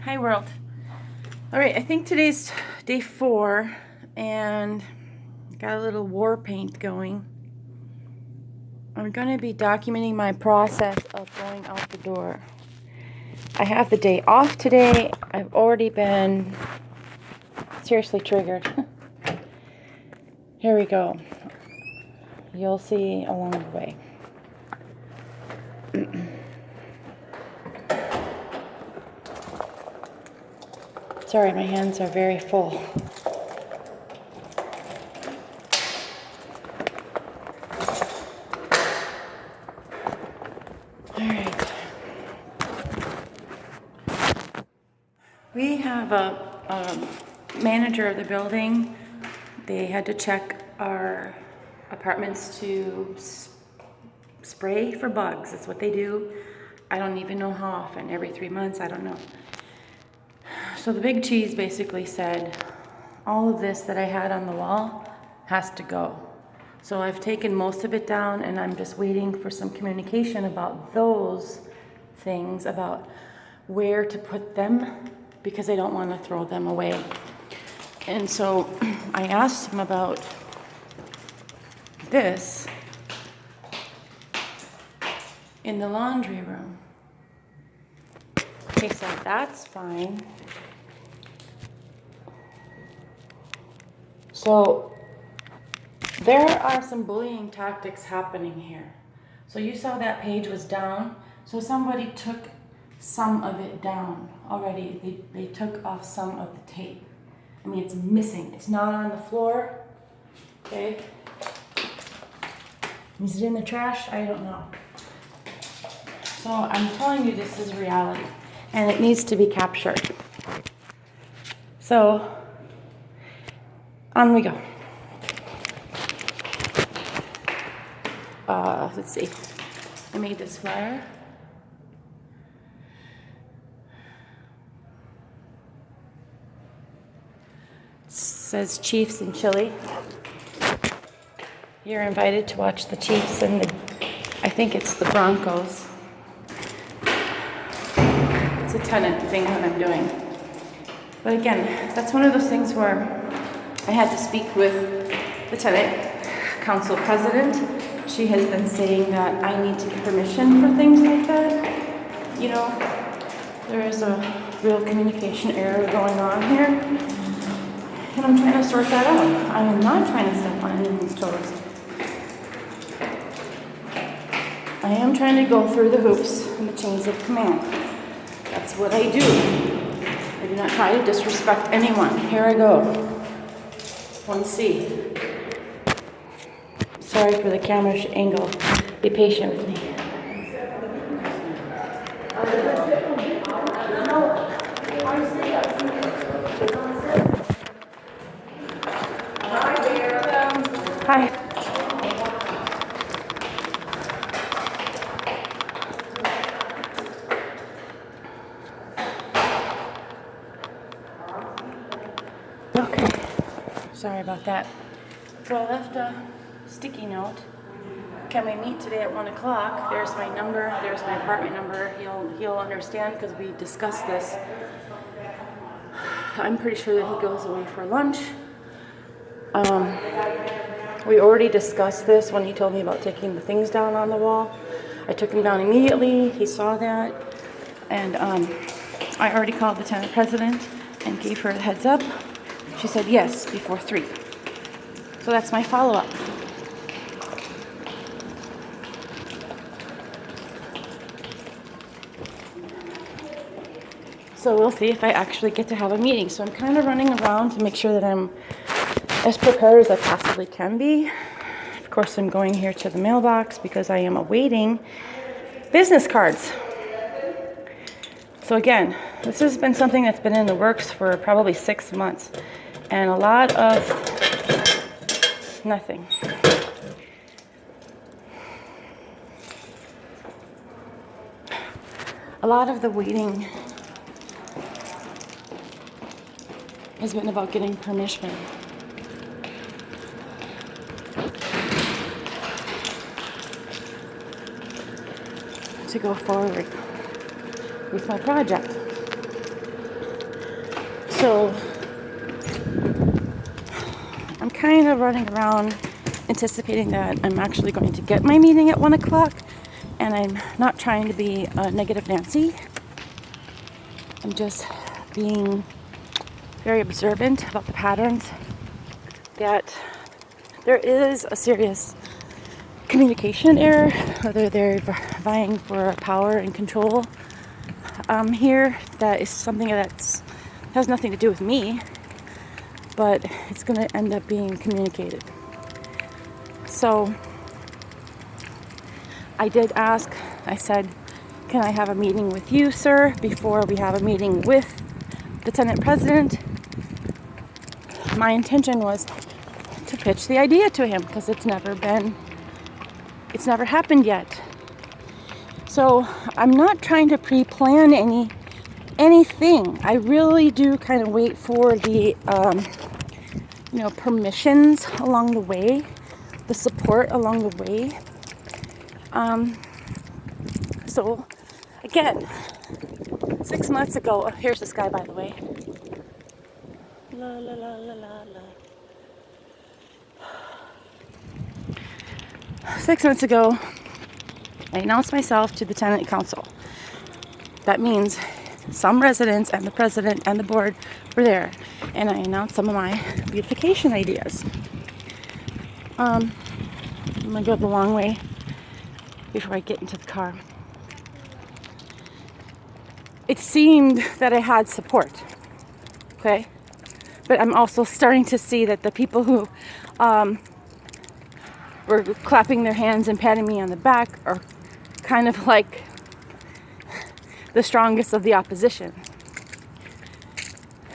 Hi world. All right, I think today's day 4 and got a little war paint going. I'm going to be documenting my process of going out the door. I have the day off today. I've already been seriously triggered. Here we go. You'll see along the way. Sorry, my hands are very full. All right. We have a manager of the building. They had to check our apartments to spray for bugs. That's what they do. I don't even know how often. Every 3 months, I don't know. So the big cheese basically said, all of this that I had on the wall has to go. So I've taken most of it down and I'm just waiting for some communication about those things, about where to put them, because I don't want to throw them away. And so I asked him about this in the laundry room. He said, that's fine. So there are some bullying tactics happening here. So you saw that page was down. So somebody took some of it down already. They took off some of the tape. I mean, it's missing. It's not on the floor. Okay. Is it in the trash? I don't know. So I'm telling you, this is reality. And it needs to be captured. So on we go. Let's see. I made this flyer. It says Chiefs in Chile. You're invited to watch the Chiefs and I think it's the Broncos. It's a tenant thing that I'm doing. But again, that's one of those things where I had to speak with the tenant council president. She has been saying that I need to get permission for things like that. You know, there is a real communication error going on here. And I'm trying to sort that out. I am not trying to step on anyone's toes. I am trying to go through the hoops and the chains of command. That's what I do. I do not try to disrespect anyone. Here I go. 1C. Sorry for the camera angle. Be patient with me. Hi. Okay. Sorry about that. So I left a sticky note. Can we meet today at 1 o'clock? There's my number. There's my apartment number. He'll understand because we discussed this. I'm pretty sure that he goes away for lunch. We already discussed this when he told me about taking the things down on the wall. I took them down immediately. He saw that. And I already called the tenant president and gave her a heads up. She said yes before 3. So that's my follow-up. So we'll see if I actually get to have a meeting. So I'm kind of running around to make sure that I'm as prepared as I possibly can be. Of course, I'm going here to the mailbox because I am awaiting business cards. So again, this has been something that's been in the works for probably 6 months. And a lot of nothing. A lot of the waiting has been about getting permission. To go forward with my project. So I'm kind of running around anticipating that I'm actually going to get my meeting at 1 o'clock, and I'm not trying to be a negative Nancy. I'm just being very observant about the patterns that there is a serious communication error, whether they're vying for power and control here. That is something that has nothing to do with me, but it's going to end up being communicated. So I did ask, I said, can I have a meeting with you, sir, before we have a meeting with the tenant president? My intention was to pitch the idea to him because it's never happened yet. So I'm not trying to pre-plan anything. I really do kind of wait for the permissions along the way, the support along the way. So again, 6 months ago, here's this guy, by the way. La la la la la la. 6 months ago, I announced myself to the tenant council. That means some residents and the president and the board were there, and I announced some of my beautification ideas. I'm gonna go the long way before I get into the car. It seemed that I had support, okay? But I'm also starting to see that the people who were clapping their hands and patting me on the back are kind of like the strongest of the opposition.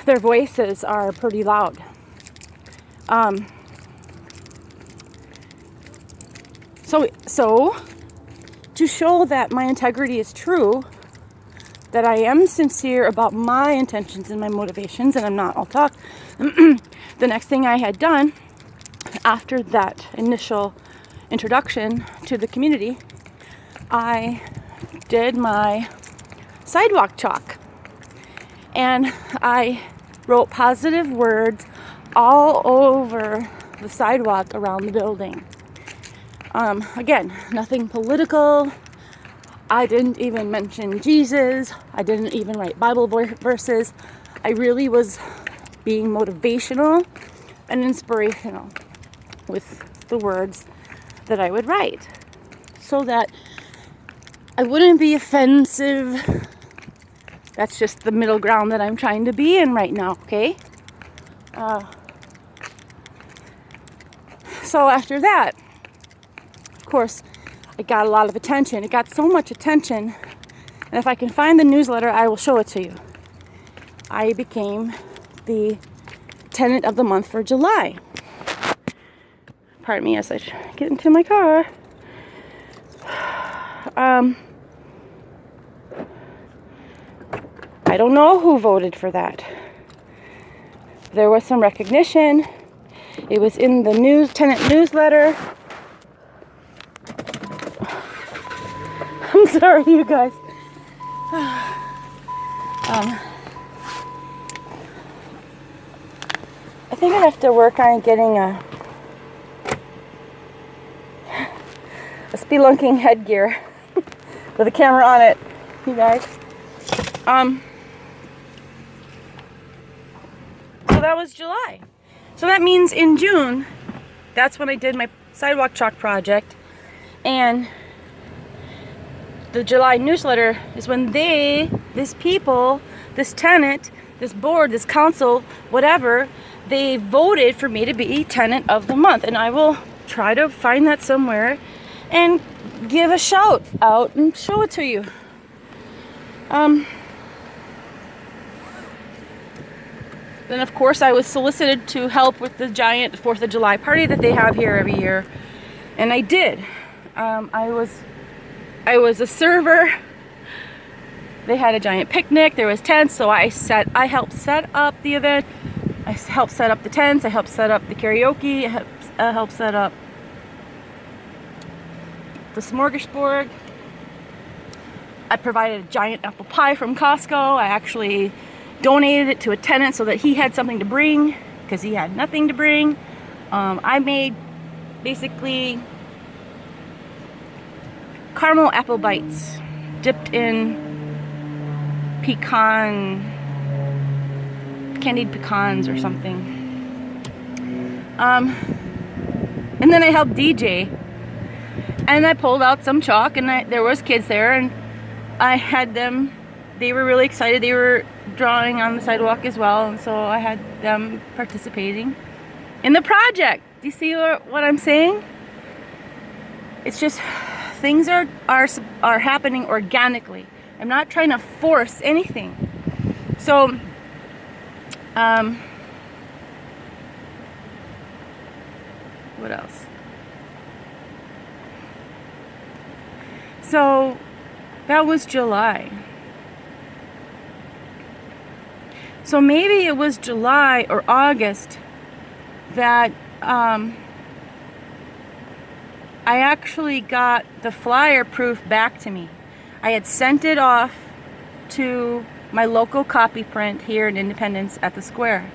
Their voices are pretty loud. So to show that my integrity is true, that I am sincere about my intentions and my motivations, and I'm not all talk, the next thing I had done after that initial introduction to the community, I did my sidewalk chalk, and I wrote positive words all over the sidewalk around the building. Again, nothing political. I didn't even mention Jesus. I didn't even write Bible verses. I really was being motivational and inspirational with the words that I would write, so that I wouldn't be offensive. That's just the middle ground that I'm trying to be in right now, okay? So after that, of course, it got a lot of attention. It got so much attention, and if I can find the newsletter, I will show it to you. I became the tenant of the month for July. Pardon me as I get into my car. I don't know who voted for that. There was some recognition. It was in the tenant newsletter. I'm sorry, you guys. I think I have to work on getting a spelunking headgear with a camera on it, you guys. So that was July. So that means in June, that's when I did my sidewalk chalk project, and the July newsletter is when this tenant, this board, this council, whatever, they voted for me to be tenant of the month. And I will try to find that somewhere and give a shout out and show it to you. Then of course I was solicited to help with the giant 4th of July party that they have here every year, and I did. I was a server. They had a giant picnic. There was tents, so I helped set up the event. I helped set up the tents. I helped set up the karaoke. I helped set up the smorgasbord. I provided a giant apple pie from Costco. I actually donated it to a tenant so that he had something to bring, because he had nothing to bring. I made basically caramel apple bites dipped in candied pecans or something. And then I helped DJ, and I pulled out some chalk, and there was kids there, and I had them, they were really excited. They were drawing on the sidewalk as well, and so I had them participating in the project. Do you see what I'm saying? It's just, things are happening organically. I'm not trying to force anything. So, what else? So, that was July. So maybe it was July or August that I actually got the flyer proof back to me. I had sent it off to my local copy print here in Independence at the Square.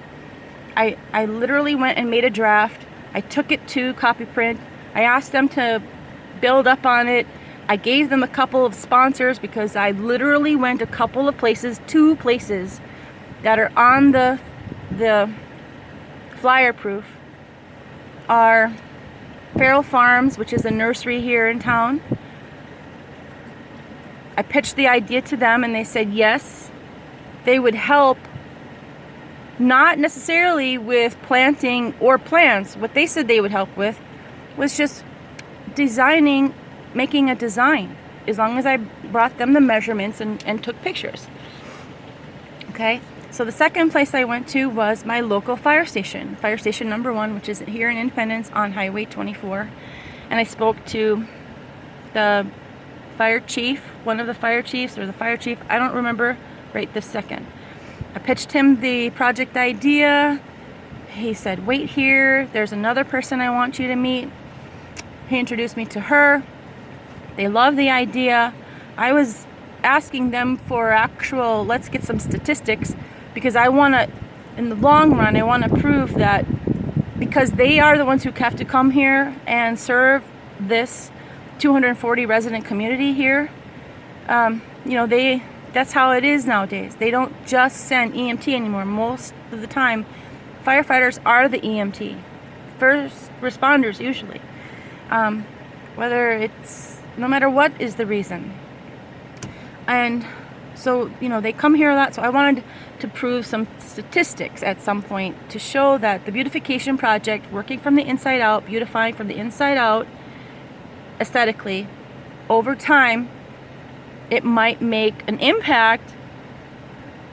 I literally went and made a draft. I took it to copy print. I asked them to build up on it. I gave them a couple of sponsors because I literally went a couple of places, 2 places that are on the flyer proof are Farrell Farms, which is a nursery here in town. I pitched the idea to them and they said yes, they would help, not necessarily with planting or plants. What they said they would help with was just designing, making a design, as long as I brought them the measurements and took pictures. Okay, so the second place I went to was my local fire station number 1, which is here in Independence on Highway 24. And I spoke to the fire chief, one of the fire chiefs, or the fire chief, I don't remember right this second. I pitched him the project idea. He said, wait here, there's another person I want you to meet. He introduced me to her. They love the idea. I was asking them for actual, let's get some statistics, because I want to, in the long run, I want to prove that, because they are the ones who have to come here and serve this 240 resident community here. You know, that's how it is nowadays. They don't just send EMT anymore. Most of the time, firefighters are the EMT, first responders usually. Whether it's, no matter what is the reason. And so, you know, they come here a lot. So I wanted to prove some statistics at some point to show that the beautification project, working from the inside out, beautifying from the inside out, aesthetically, over time, it might make an impact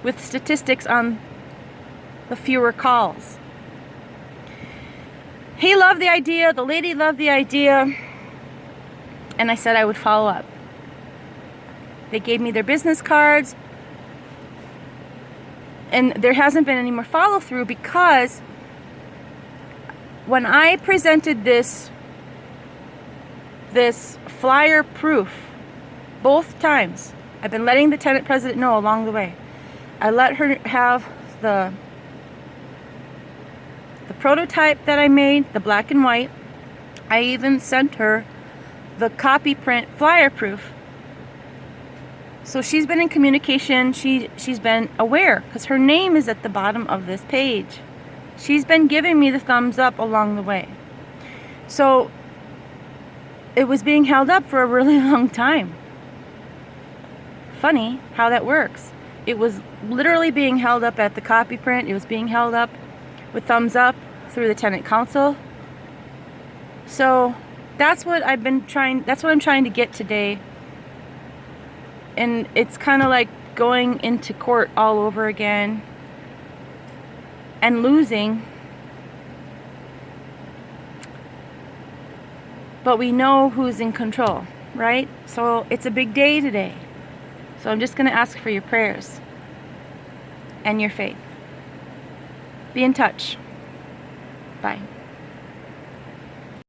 with statistics on the fewer calls. He loved the idea, the lady loved the idea, and I said I would follow up. They gave me their business cards, and there hasn't been any more follow through, because when I presented this flyer proof both times, I've been letting the tenant president know along the way. I let her have the prototype that I made, the black and white. I even sent her the copy print flyer proof. So she's been in communication. She's been aware, because her name is at the bottom of this page. She's been giving me the thumbs up along the way. So it was being held up for a really long time. Funny how that works. It was literally being held up at the copy print. It was being held up with thumbs up through the tenant council. So that's what I've been trying, that's what I'm trying to get today. And it's kind of like going into court all over again and losing. But we know who's in control, right? So it's a big day today. So I'm just going to ask for your prayers and your faith. Be in touch. Bye.